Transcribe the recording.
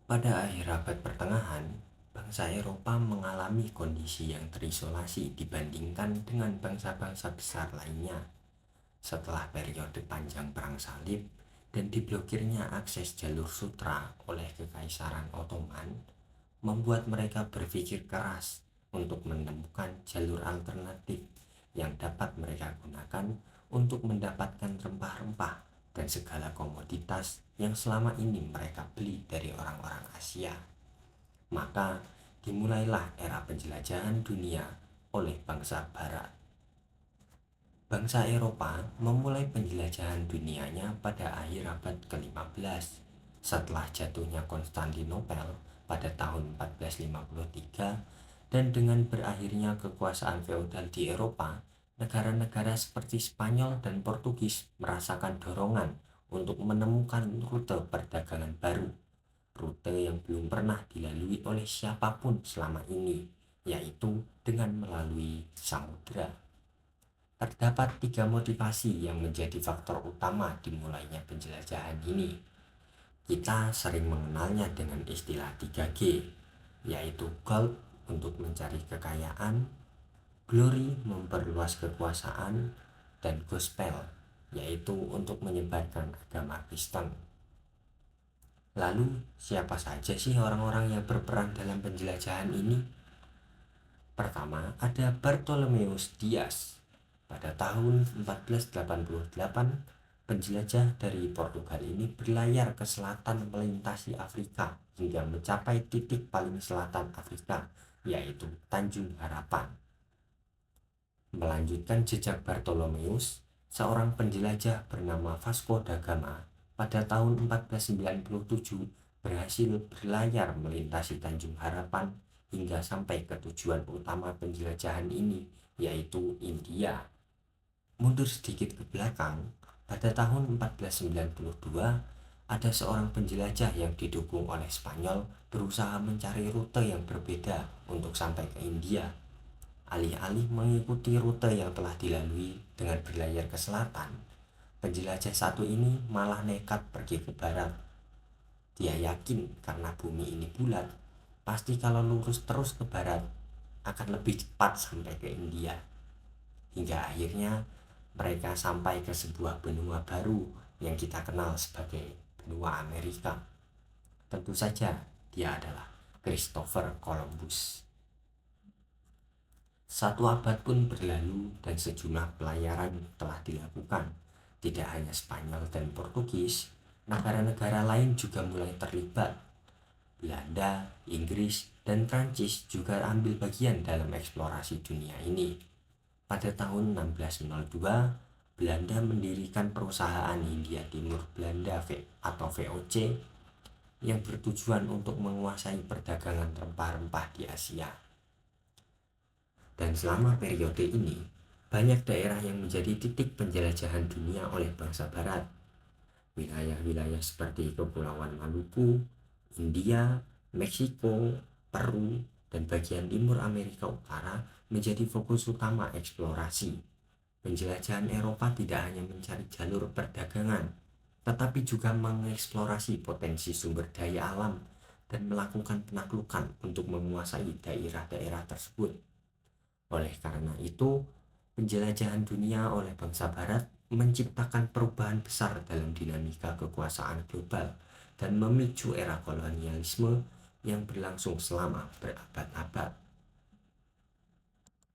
Pada akhir abad pertengahan, bangsa Eropa mengalami kondisi yang terisolasi dibandingkan dengan bangsa-bangsa besar lainnya. Setelah periode panjang perang salib dan diblokirnya akses jalur sutra oleh Kekaisaran Ottoman, membuat mereka berpikir keras untuk menemukan jalur alternatif yang dapat mereka gunakan untuk mendapatkan rempah-rempah dan segala komoditas yang selama ini mereka beli dari orang-orang Asia. Maka dimulailah era penjelajahan dunia oleh bangsa Barat. Bangsa Eropa memulai penjelajahan dunianya pada akhir abad ke-15 setelah jatuhnya Konstantinopel pada tahun 1453, dan dengan berakhirnya kekuasaan feodal di Eropa, negara-negara seperti Spanyol dan Portugis merasakan dorongan untuk menemukan rute perdagangan baru, rute yang belum pernah dilalui oleh siapapun selama ini, yaitu dengan melalui samudra. Terdapat 3 motivasi yang menjadi faktor utama dimulainya penjelajahan ini. Kita sering mengenalnya dengan istilah 3G, yaitu gold untuk mencari kekayaan, glory memperluas kekuasaan, dan gospel, yaitu untuk menyebarkan agama Kristen. Lalu, siapa saja sih orang-orang yang berperan dalam penjelajahan ini? Pertama, ada Bartholomeus Dias. Pada tahun 1488, penjelajah dari Portugal ini berlayar ke selatan melintasi Afrika hingga mencapai titik paling selatan Afrika, yaitu Tanjung Harapan. Melanjutkan jejak Bartholomeus, seorang penjelajah bernama Vasco da Gama pada tahun 1497 berhasil berlayar melintasi Tanjung Harapan hingga sampai ke tujuan utama penjelajahan ini, yaitu India. Mundur sedikit ke belakang, pada tahun 1492, ada seorang penjelajah yang didukung oleh Spanyol berusaha mencari rute yang berbeda untuk sampai ke India. Alih-alih mengikuti rute yang telah dilalui dengan berlayar ke selatan, penjelajah satu ini malah nekat pergi ke barat. Dia yakin karena bumi ini bulat, pasti kalau lurus terus ke barat akan lebih cepat sampai ke India. Hingga akhirnya mereka sampai ke sebuah benua baru yang kita kenal sebagai benua Amerika. Tentu saja dia adalah Christopher Columbus. 1 abad pun berlalu dan sejumlah pelayaran telah dilakukan. Tidak hanya Spanyol dan Portugis, negara-negara lain juga mulai terlibat. Belanda, Inggris, dan Prancis juga ambil bagian dalam eksplorasi dunia ini. Pada tahun 1602, Belanda mendirikan perusahaan Hindia Timur Belanda atau VOC yang bertujuan untuk menguasai perdagangan rempah-rempah di Asia. Dan selama periode ini, banyak daerah yang menjadi titik penjelajahan dunia oleh bangsa Barat. Wilayah-wilayah seperti Kepulauan Maluku, India, Meksiko, Peru, dan bagian timur Amerika Utara menjadi fokus utama eksplorasi. Penjelajahan Eropa tidak hanya mencari jalur perdagangan, tetapi juga mengeksplorasi potensi sumber daya alam dan melakukan penaklukan untuk menguasai daerah-daerah tersebut. Oleh karena itu, penjelajahan dunia oleh bangsa Barat menciptakan perubahan besar dalam dinamika kekuasaan global dan memicu era kolonialisme yang berlangsung selama berabad-abad.